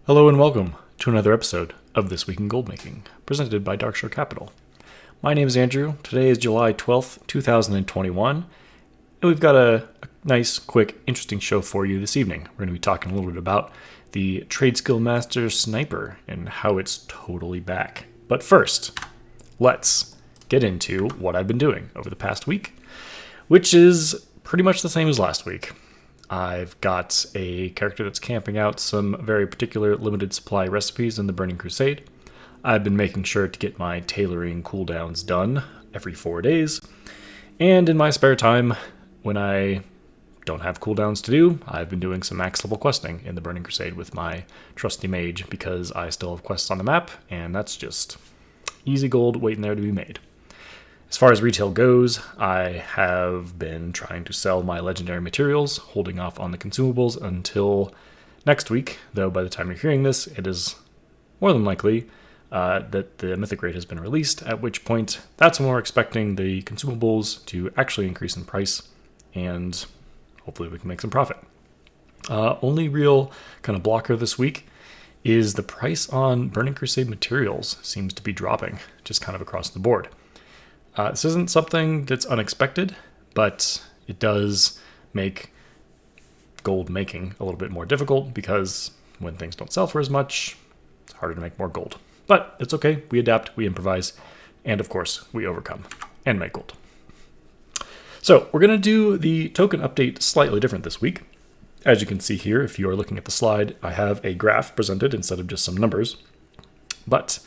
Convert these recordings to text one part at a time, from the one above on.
Hello and welcome to another episode of This Week in Goldmaking, presented by darkshorecapital. My name is Andrew. Today is July 12th, 2021, and we've got a nice, quick, interesting show for you this evening. We're going to be talking a little bit about the Trade Skill Master Sniper and how it's totally back. But first, let's get into what I've been doing over the past week, which is pretty much the same as last week. I've got a character that's camping out some very particular limited supply recipes in the Burning Crusade. I've been making sure to get my tailoring cooldowns done every 4 days. And in my spare time, when I don't have cooldowns to do, I've been doing some max level questing in the Burning Crusade with my trusty mage because I still have quests on the map, and that's just easy gold waiting there to be made. As far as retail goes, I have been trying to sell my legendary materials, holding off on the consumables until next week, though by the time you're hearing this, it is more than likely that the mythic rate has been released, at which point that's when we're expecting the consumables to actually increase in price, and hopefully we can make some profit. Only real kind of blocker this week is the price on Burning Crusade materials seems to be dropping, just kind of across the board. This isn't something that's unexpected, but it does make gold making a little bit more difficult because when things don't sell for as much, it's harder to make more gold. But it's okay. We adapt, we improvise, and of course, we overcome and make gold. So we're going to do the token update slightly different this week. As you can see here, if you are looking at the slide, I have a graph presented instead of just some numbers. But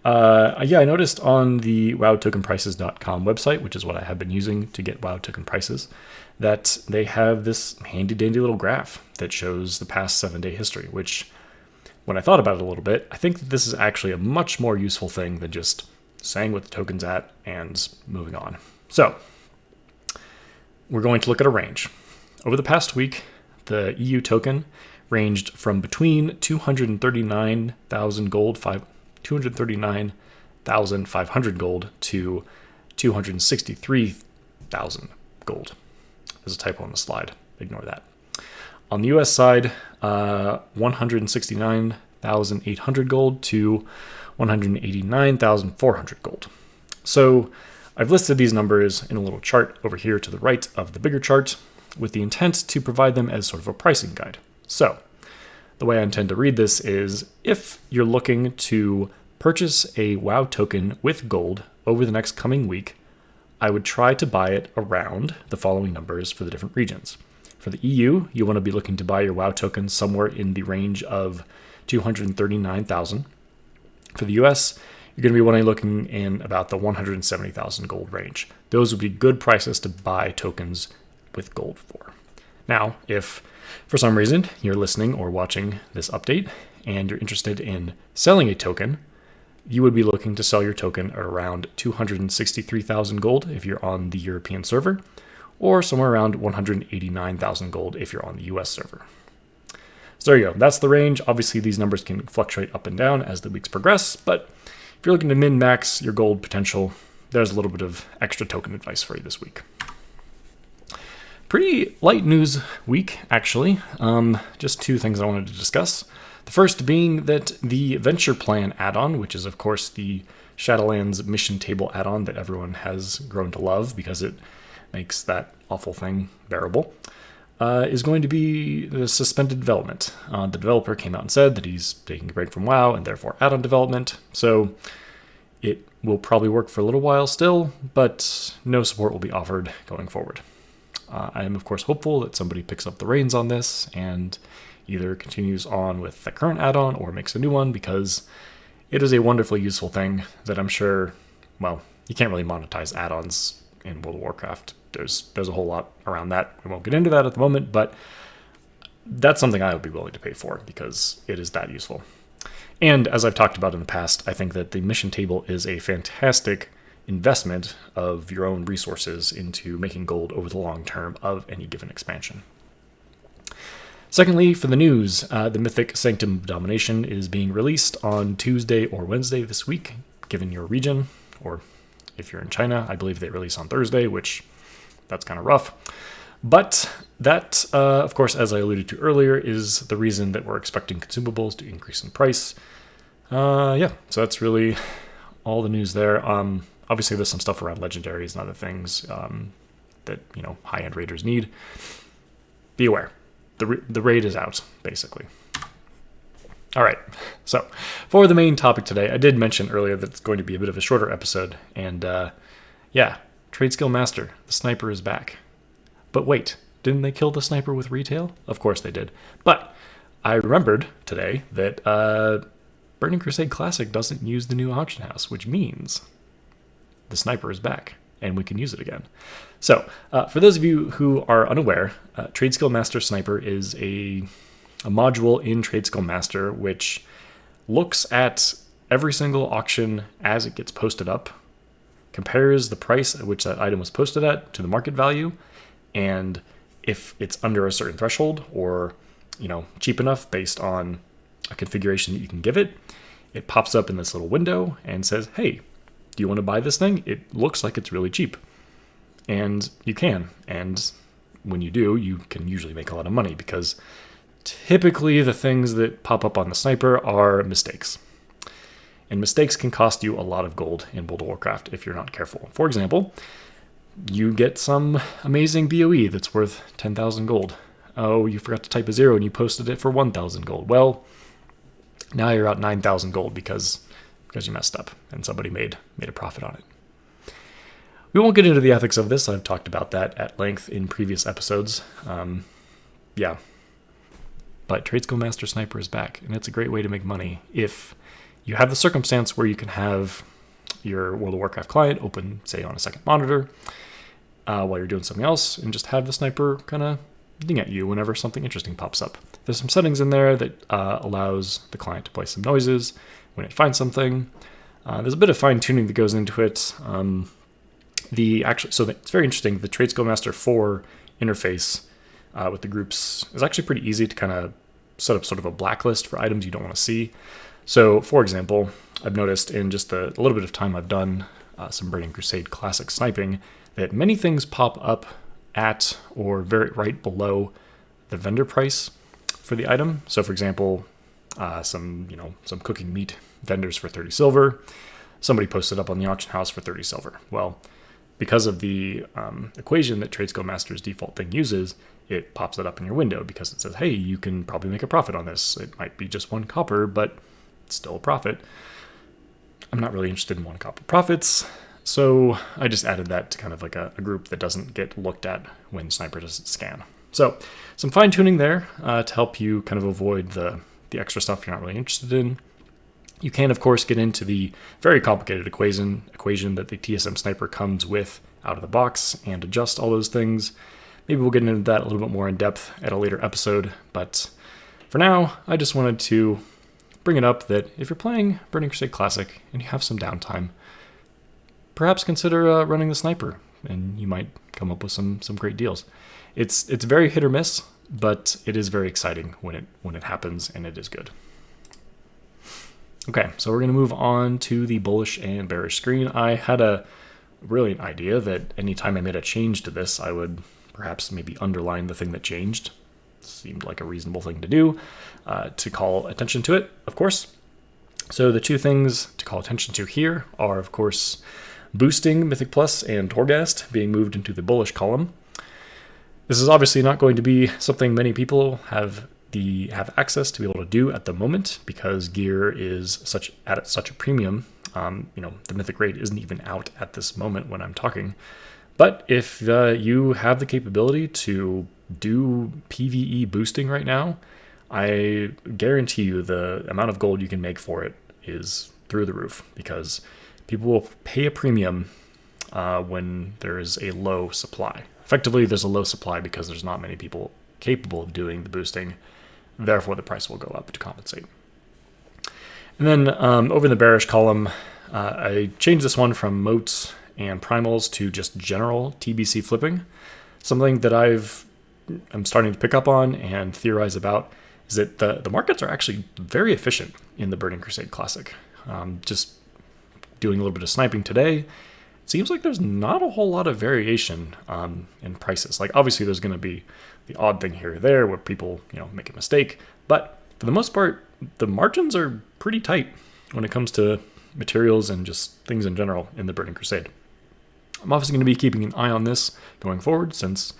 I noticed on the wowtokenprices.com website, which is what I have been using to get WoW token prices, that they have this handy dandy little graph that shows the past 7-day history, which when I thought about it a little bit, I think that this is actually a much more useful thing than just saying what the token's at and moving on. So we're going to look at a range. Over the past week, the EU token ranged from between 239,000 gold, 239,500 gold to 263,000 gold. There's a typo on the slide. Ignore that. On the US side, 169,800 gold to 189,400 gold. So I've listed these numbers in a little chart over here to the right of the bigger chart with the intent to provide them as sort of a pricing guide. So the way I intend to read this is if you're looking to purchase a WoW token with gold over the next coming week, I would try to buy it around the following numbers for the different regions. For the EU, you want to be looking to buy your WoW token somewhere in the range of 239,000. For the US, you're going to be looking in about the 170,000 gold range. Those would be good prices to buy tokens with gold for. Now, if for some reason you're listening or watching this update and you're interested in selling a token, you would be looking to sell your token at around 263,000 gold if you're on the European server, or somewhere around 189,000 gold if you're on the US server. So there you go. That's the range. Obviously, these numbers can fluctuate up and down as the weeks progress, but if you're looking to min-max your gold potential, there's a little bit of extra token advice for you this week. Pretty light news week, actually. Just two things I wanted to discuss. The first being that the Venture Plan add-on, which is, of course, the Shadowlands mission table add-on that everyone has grown to love because it makes that awful thing bearable, is going to be the suspended development. The developer came out and said that he's taking a break from WoW and therefore add-on development. So it will probably work for a little while still, but no support will be offered going forward. I am, of course, hopeful that somebody picks up the reins on this and either continues on with the current add-on or makes a new one, because it is a wonderfully useful thing that I'm sure, well, you can't really monetize add-ons in World of Warcraft. There's a whole lot around that. We won't get into that at the moment, but that's something I would be willing to pay for because it is that useful. And as I've talked about in the past, I think that the mission table is a fantastic investment of your own resources into making gold over the long term of any given expansion. Secondly, for the news, the Mythic Sanctum of Domination is being released on Tuesday or Wednesday this week, given your region, or if you're in China, I believe they release on Thursday, which that's kind of rough. But that, of course, as I alluded to earlier, is the reason that we're expecting consumables to increase in price. Yeah, so that's really all the news there. Obviously, there's some stuff around legendaries and other things that high-end raiders need. Be aware, the raid is out, basically. All right, so for the main topic today, I did mention earlier that it's going to be a bit of a shorter episode, and yeah, Trade Skill Master, the sniper is back. But wait, didn't they kill the sniper with retail? Of course they did. But I remembered today that Burning Crusade Classic doesn't use the new auction house, which means the sniper is back and we can use it again. So for those of you who are unaware, Trade Skill Master Sniper is a module in Trade Skill Master which looks at every single auction as it gets posted up, compares the price at which that item was posted at to the market value, and if it's under a certain threshold or cheap enough based on a configuration that you can give it, it pops up in this little window and says, hey, do you want to buy this thing? It looks like it's really cheap. And you can. And when you do, you can usually make a lot of money because typically the things that pop up on the sniper are mistakes. And mistakes can cost you a lot of gold in World of Warcraft if you're not careful. For example, you get some amazing BOE that's worth 10,000 gold. Oh, you forgot to type a 0 and you posted it for 1,000 gold. Well, now you're out 9,000 gold because you messed up and somebody made a profit on it. We won't get into the ethics of this. I've talked about that at length in previous episodes. Yeah. But Trade Skill Master Sniper is back, and it's a great way to make money if you have the circumstance where you can have your World of Warcraft client open, say, on a second monitor while you're doing something else, and just have the sniper kind of ding at you whenever something interesting pops up. There's some settings in there that allows the client to play some noises when it finds something. There's a bit of fine-tuning that goes into it. So it's very interesting. The Trade Skill Master 4 interface with the groups is actually pretty easy to kind of set up sort of a blacklist for items you don't want to see. So, for example, I've noticed in just a little bit of time I've done some Burning Crusade Classic sniping that many things pop up at or very right below the vendor price for the item. So, for example, some cooking meat vendors for 30 silver. Somebody posted up on the auction house for 30 silver. Well, because of the equation that Trade Skill Master's default thing uses, it pops it up in your window because it says, hey, you can probably make a profit on this. It might be just 1 copper, but it's still a profit. I'm not really interested in 1 copper profits, so I just added that to kind of like a group that doesn't get looked at when Sniper doesn't scan. So some fine-tuning there to help you kind of avoid the extra stuff you're not really interested in. You can, of course, get into the very complicated equation that the TSM Sniper comes with out of the box and adjust all those things. Maybe we'll get into that a little bit more in depth at a later episode, but for now, I just wanted to bring it up that if you're playing Burning Crusade Classic and you have some downtime, perhaps consider running the Sniper, and you might come up with some great deals. It's very hit or miss, but it is very exciting when it happens, and it is good. Okay, so we're going to move on to the Bullish and Bearish screen. I had a brilliant idea that anytime I made a change to this, I would perhaps maybe underline the thing that changed. Seemed like a reasonable thing to do, to call attention to it, of course. So the 2 things to call attention to here are, of course, boosting Mythic Plus and Torghast being moved into the Bullish column. This is obviously not going to be something many people have access to be able to do at the moment because gear is at such a premium. The Mythic raid isn't even out at this moment when I'm talking. But if you have the capability to do PvE boosting right now, I guarantee you the amount of gold you can make for it is through the roof because people will pay a premium when there is a low supply. Effectively, there's a low supply because there's not many people capable of doing the boosting. Therefore, the price will go up to compensate. And then over in the Bearish column, I changed this one from moats and primals to just general TBC flipping. Something that I'm starting to pick up on and theorize about is that the markets are actually very efficient in the Burning Crusade Classic. Just doing a little bit of sniping today, seems like there's not a whole lot of variation in prices. Like obviously there's going to be the odd thing here or there where people, make a mistake, but for the most part, the margins are pretty tight when it comes to materials and just things in general in the Burning Crusade. I'm obviously going to be keeping an eye on this going forward since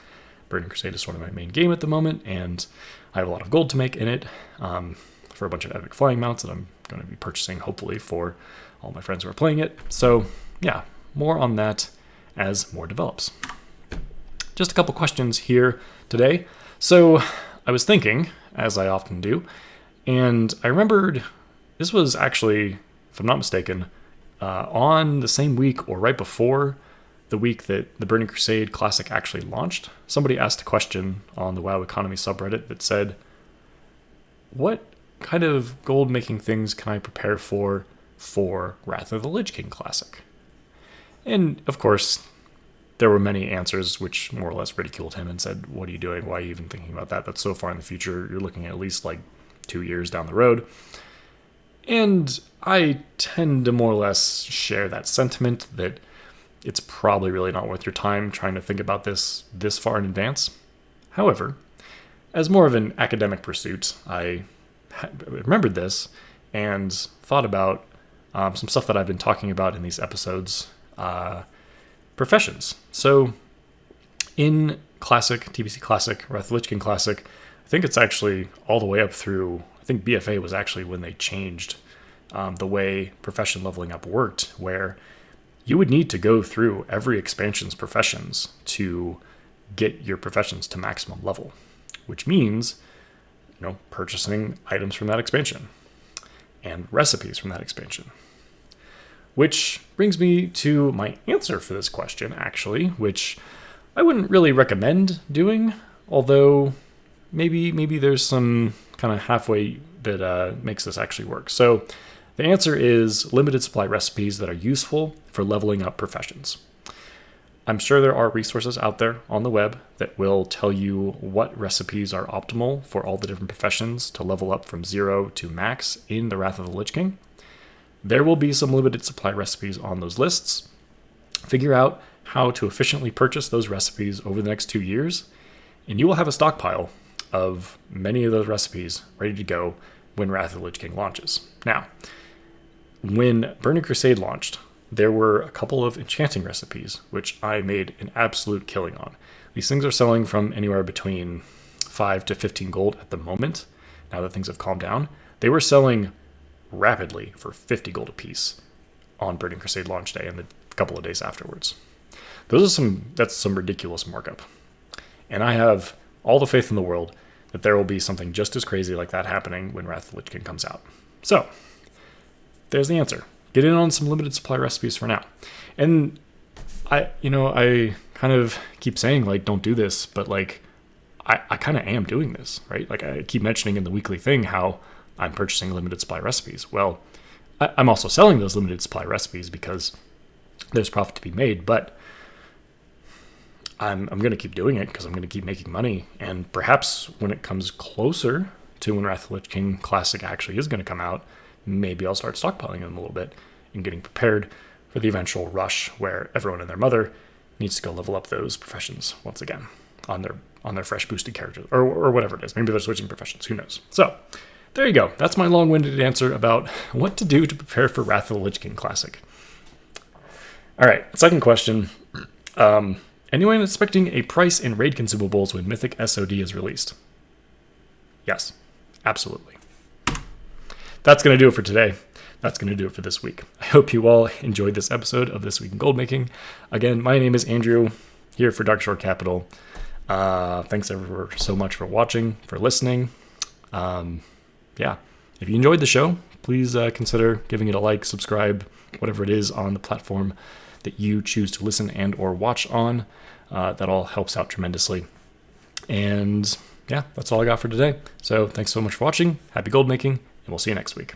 Burning Crusade is sort of my main game at the moment, and I have a lot of gold to make in it for a bunch of epic flying mounts that I'm going to be purchasing, hopefully, for all my friends who are playing it. So, yeah, more on that as more develops. Just a couple questions here today. So, I was thinking, as I often do, and I remembered this was actually, if I'm not mistaken, on the same week or right before the week that the Burning Crusade Classic actually launched. Somebody asked a question on the WoW Economy subreddit that said, what kind of gold making things can I prepare for Wrath of the Lich King Classic? And of course, there were many answers which more or less ridiculed him and said, what are you doing? Why are you even thinking about that? That's so far in the future. You're looking at least like 2 years down the road. And I tend to more or less share that sentiment that it's probably really not worth your time trying to think about this far in advance. However, as more of an academic pursuit, I remembered this and thought about some stuff that I've been talking about in these episodes, professions. So in Classic, TBC Classic, Wrath of the Lich King Classic, I think it's actually all the way up through, I think BFA was actually when they changed the way profession leveling up worked, where you would need to go through every expansion's professions to get your professions to maximum level, which means, purchasing items from that expansion and recipes from that expansion. Which brings me to my answer for this question, actually, which I wouldn't really recommend doing, although maybe there's some kind of halfway that makes this actually work. So the answer is limited supply recipes that are useful for leveling up professions. I'm sure there are resources out there on the web that will tell you what recipes are optimal for all the different professions to level up from 0 to max in the Wrath of the Lich King. There will be some limited supply recipes on those lists. Figure out how to efficiently purchase those recipes over the next 2 years, and you will have a stockpile of many of those recipes ready to go when Wrath of the Lich King launches. Now, when Burning Crusade launched, there were a couple of enchanting recipes, which I made an absolute killing on. These things are selling from anywhere between 5 to 15 gold at the moment, now that things have calmed down. They were selling rapidly for 50 gold apiece on Burning Crusade launch day and a couple of days afterwards. That's some ridiculous markup. And I have all the faith in the world that there will be something just as crazy like that happening when Wrath of the Lich King comes out. So, there's the answer. Get in on some limited supply recipes for now. And I kind of keep saying, don't do this, but I kind of am doing this, right? I keep mentioning in the weekly thing how I'm purchasing limited supply recipes. Well, I'm also selling those limited supply recipes because there's profit to be made, but I'm going to keep doing it because I'm going to keep making money. And perhaps when it comes closer to when Wrath of the Lich King Classic actually is going to come out, maybe I'll start stockpiling them a little bit and getting prepared for the eventual rush where everyone and their mother needs to go level up those professions once again on their fresh boosted characters or whatever it is. Maybe they're switching professions. Who knows? So there you go. That's my long-winded answer about what to do to prepare for Wrath of the Lich King Classic. All right, second question. Anyone expecting a price in raid consumables when Mythic SOD is released? Yes, absolutely. That's going to do it for today. That's going to do it for this week. I hope you all enjoyed this episode of This Week in Goldmaking. Again, my name is Andrew, here for Darkshore Capital. Thanks everyone so much for watching, for listening. If you enjoyed the show, please consider giving it a like, subscribe, whatever it is on the platform that you choose to listen and or watch on. That all helps out tremendously. And yeah, that's all I got for today. So thanks so much for watching. Happy gold making, and we'll see you next week.